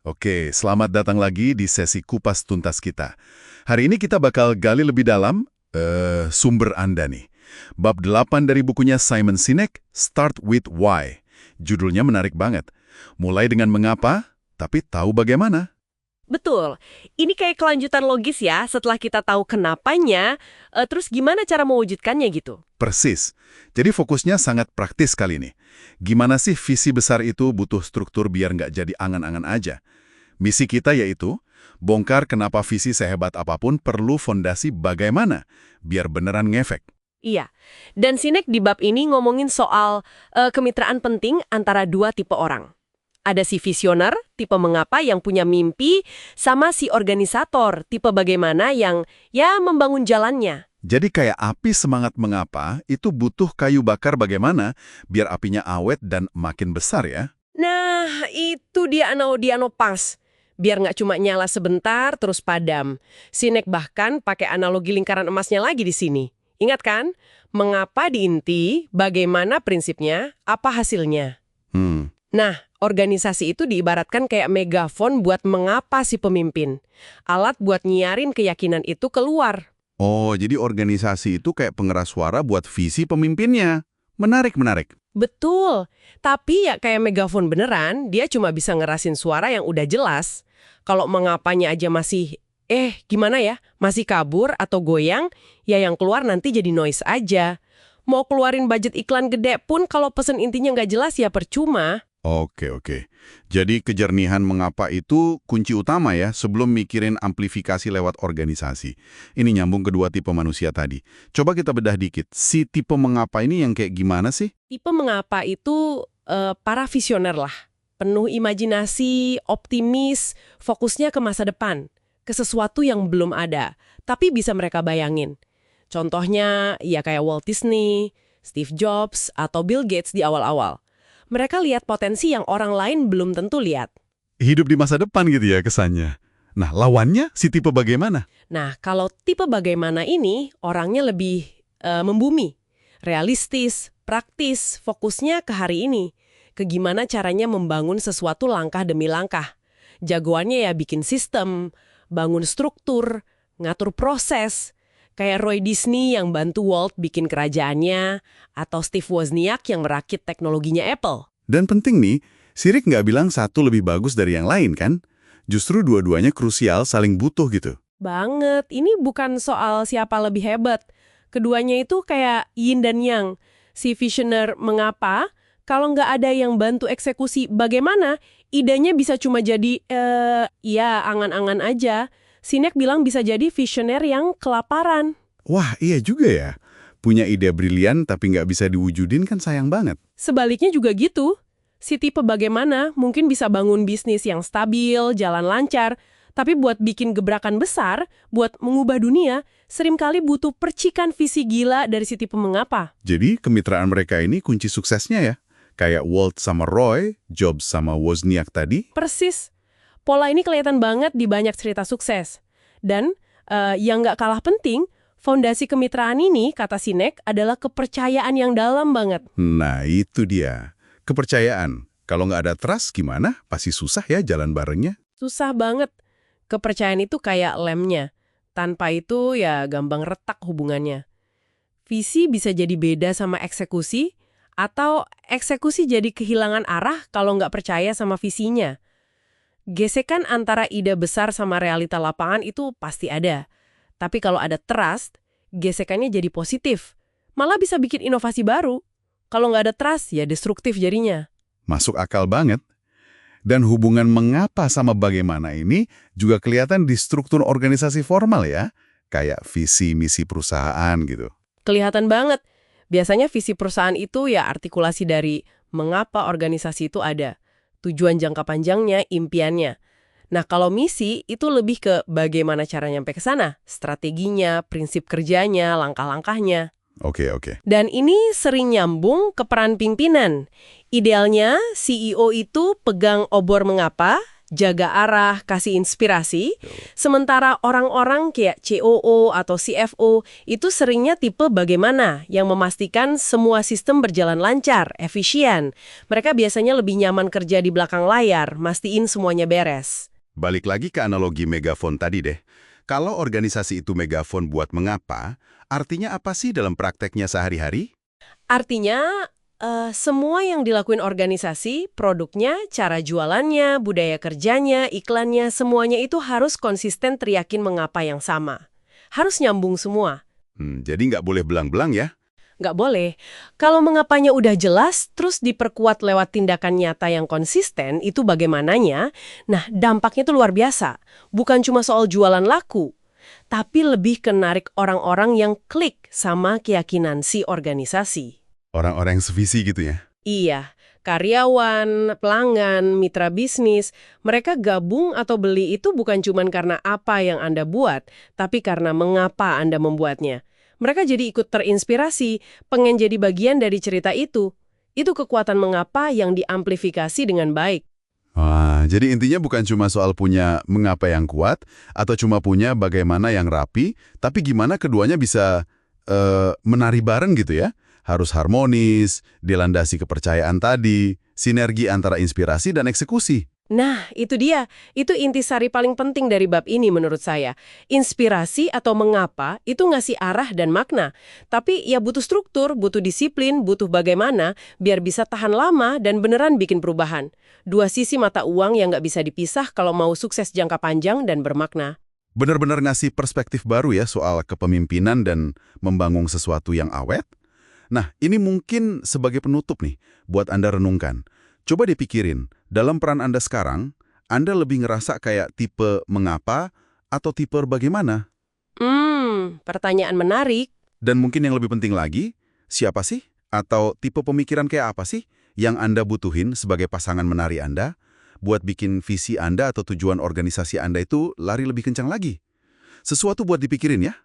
Oke, selamat datang lagi di sesi kupas tuntas kita. Hari ini kita bakal gali lebih dalam sumber Anda nih. Bab 8 dari bukunya Simon Sinek, Start with Why. Judulnya menarik banget. Mulai dengan mengapa, tapi tahu bagaimana. Betul. Ini kayak kelanjutan logis ya, setelah kita tahu kenapanya, terus gimana cara mewujudkannya gitu. Persis. Jadi fokusnya sangat praktis kali ini. Gimana sih visi besar itu butuh struktur biar nggak jadi angan-angan aja? Misi kita yaitu bongkar kenapa visi sehebat apapun perlu fondasi bagaimana biar beneran ngefek. Iya. Dan Sinek di bab ini ngomongin soal kemitraan penting antara dua tipe orang. Ada si visioner, tipe mengapa yang punya mimpi, sama si organisator, tipe bagaimana yang ya membangun jalannya. Jadi kayak api semangat mengapa itu butuh kayu bakar bagaimana biar apinya awet dan makin besar ya. Nah, itu dia Ano pas. Biar nggak cuma nyala sebentar terus padam. Sinek bahkan pakai analogi lingkaran emasnya lagi di sini. Ingat kan? Mengapa di inti, bagaimana prinsipnya, apa hasilnya. Nah, organisasi itu diibaratkan kayak megafon buat mengapa si pemimpin. Alat buat nyiarin keyakinan itu keluar. Oh, jadi organisasi itu kayak pengeras suara buat visi pemimpinnya. Menarik, menarik. Betul, tapi ya kayak megafon beneran, dia cuma bisa ngerasin suara yang udah jelas. Kalau mengapanya aja masih, gimana ya, masih kabur atau goyang, ya yang keluar nanti jadi noise aja. Mau keluarin budget iklan gede pun kalau pesen intinya nggak jelas ya percuma. Oke. Jadi kejernihan mengapa itu kunci utama ya sebelum mikirin amplifikasi lewat organisasi. Ini nyambung kedua tipe manusia tadi. Coba kita bedah dikit. Si tipe mengapa ini yang kayak gimana sih? Tipe mengapa itu para visioner lah. Penuh imajinasi, optimis, fokusnya ke masa depan. Ke sesuatu yang belum ada, tapi bisa mereka bayangin. Contohnya ya kayak Walt Disney, Steve Jobs, atau Bill Gates di awal-awal. Mereka lihat potensi yang orang lain belum tentu lihat. Hidup di masa depan gitu ya kesannya. Nah, lawannya si tipe bagaimana? Nah, kalau tipe bagaimana ini, orangnya lebih membumi. Realistis, praktis, fokusnya ke hari ini. Ke gimana caranya membangun sesuatu langkah demi langkah. Jagoannya ya bikin sistem, bangun struktur, ngatur proses. Kayak Roy Disney yang bantu Walt bikin kerajaannya, atau Steve Wozniak yang merakit teknologinya Apple. Dan penting nih, Sirik nggak bilang satu lebih bagus dari yang lain kan? Justru dua-duanya krusial saling butuh gitu. Banget, ini bukan soal siapa lebih hebat. Keduanya itu kayak yin dan yang. Si visioner mengapa, kalau nggak ada yang bantu eksekusi bagaimana, idenya bisa cuma jadi, angan-angan aja. Sinek bilang bisa jadi visioner yang kelaparan. Wah, iya juga ya. Punya ide brilian tapi nggak bisa diwujudin kan sayang banget. Sebaliknya juga gitu. Si tipe bagaimana mungkin bisa bangun bisnis yang stabil, jalan lancar, tapi buat bikin gebrakan besar, buat mengubah dunia, seringkali butuh percikan visi gila dari si tipe mengapa. Jadi kemitraan mereka ini kunci suksesnya ya. Kayak Walt sama Roy, Jobs sama Wozniak tadi. Persis. Pola ini kelihatan banget di banyak cerita sukses. Dan yang nggak kalah penting, fondasi kemitraan ini, kata Sinek, adalah kepercayaan yang dalam banget. Nah, itu dia. Kepercayaan. Kalau nggak ada trust gimana? Pasti susah ya jalan barengnya. Susah banget. Kepercayaan itu kayak lemnya. Tanpa itu ya gampang retak hubungannya. Visi bisa jadi beda sama eksekusi, atau eksekusi jadi kehilangan arah kalau nggak percaya sama visinya. Gesekan antara ide besar sama realita lapangan itu pasti ada. Tapi kalau ada trust, gesekannya jadi positif. Malah bisa bikin inovasi baru. Kalau nggak ada trust, ya destruktif jadinya. Masuk akal banget. Dan hubungan mengapa sama bagaimana ini juga kelihatan di struktur organisasi formal ya. Kayak visi misi perusahaan gitu. Kelihatan banget. Biasanya visi perusahaan itu ya artikulasi dari mengapa organisasi itu ada. Tujuan jangka panjangnya, impiannya. Nah, kalau misi itu lebih ke bagaimana cara nyampe ke sana, strateginya, prinsip kerjanya, langkah-langkahnya. Oke. Dan ini sering nyambung ke peran pimpinan. Idealnya, CEO itu pegang obor mengapa, jaga arah, kasih inspirasi. Sementara orang-orang kayak COO atau CFO itu seringnya tipe bagaimana yang memastikan semua sistem berjalan lancar, efisien. Mereka biasanya lebih nyaman kerja di belakang layar, mastiin semuanya beres. Balik lagi ke analogi megafon tadi deh. Kalau organisasi itu megafon buat mengapa, artinya apa sih dalam prakteknya sehari-hari? Artinya, semua yang dilakuin organisasi, produknya, cara jualannya, budaya kerjanya, iklannya, semuanya itu harus konsisten teriakin mengapa yang sama. Harus nyambung semua. Jadi nggak boleh belang-belang ya? Nggak boleh. Kalau mengapanya udah jelas, terus diperkuat lewat tindakan nyata yang konsisten, itu bagaimananya? Nah, dampaknya itu luar biasa. Bukan cuma soal jualan laku, tapi lebih ke narik orang-orang yang klik sama keyakinan si organisasi. Orang-orang yang sevisi gitu ya? Iya, karyawan, pelanggan, mitra bisnis, mereka gabung atau beli itu bukan cuma karena apa yang Anda buat, tapi karena mengapa Anda membuatnya. Mereka jadi ikut terinspirasi, pengen jadi bagian dari cerita itu. Itu kekuatan mengapa yang diamplifikasi dengan baik. Wah, jadi intinya bukan cuma soal punya mengapa yang kuat, atau cuma punya bagaimana yang rapi, tapi gimana keduanya bisa menari bareng gitu ya? Harus harmonis, dilandasi kepercayaan tadi, sinergi antara inspirasi dan eksekusi. Nah, itu dia. Itu intisari paling penting dari bab ini menurut saya. Inspirasi atau mengapa itu ngasih arah dan makna. Tapi ya butuh struktur, butuh disiplin, butuh bagaimana biar bisa tahan lama dan beneran bikin perubahan. Dua sisi mata uang yang nggak bisa dipisah kalau mau sukses jangka panjang dan bermakna. Benar-benar ngasih perspektif baru ya soal kepemimpinan dan membangun sesuatu yang awet. Nah, ini mungkin sebagai penutup nih buat Anda renungkan. Coba dipikirin, dalam peran Anda sekarang, Anda lebih ngerasa kayak tipe mengapa atau tipe bagaimana? Pertanyaan menarik. Dan mungkin yang lebih penting lagi, siapa sih? Atau tipe pemikiran kayak apa sih yang Anda butuhin sebagai pasangan menari Anda buat bikin visi Anda atau tujuan organisasi Anda itu lari lebih kencang lagi? Sesuatu buat dipikirin ya.